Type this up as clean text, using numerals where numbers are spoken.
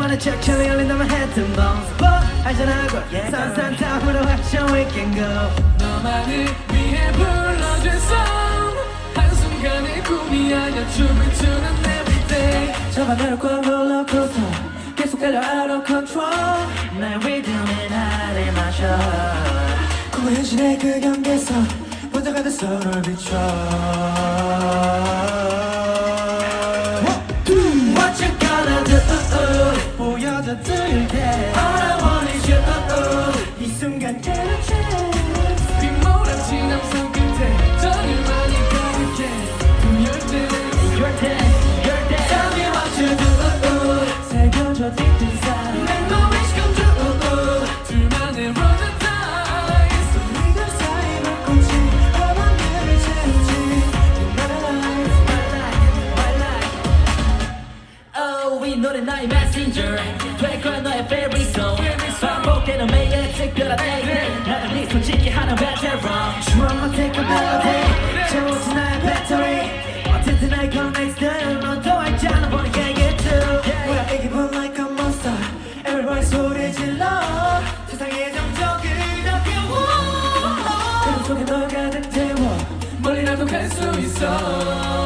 너만의 척처럼 열린다면 했던 bones 안전하고 산산타후로 확정 we can go 너만을 위해 불러준 song 한순간의 꿈이 아냐 춤을 추는 everyday 저 밤을 꽉 롤러코스터 계속 달려 out of control 나의 리듬에 나를 마셔 꿈과 현실의 그 경계에서 먼저 가는 서로를 비춰 What you gonna do 보여줘 들을 때 All I want is you 이 순간 chance 빗몰아친 함성 끝에 저들만이 가득해 두열 때 Your day, your day Tell me what you do 새겨줘 deep inside Make my wish come true 둘만의 run and dice 우리가 사이 바꾸지 밤하늘을 채우지 My life, my life Oh 이 노래 나의 messenger 될 거야 너의 favorite song 반복되는 매일 특별한 day 나는 네 솔직히 하는 veteran 주원만 take a melody 채워진 나의 배터리 어쨌든 날 connect them 넌또 알잖아 보니 can't get to 뭐야 이 기분 like a monster Everybody 소리 질러 세상의 정적을 아껴워 그림 속에 널 가득 태워 멀리 나도 갈 수 있어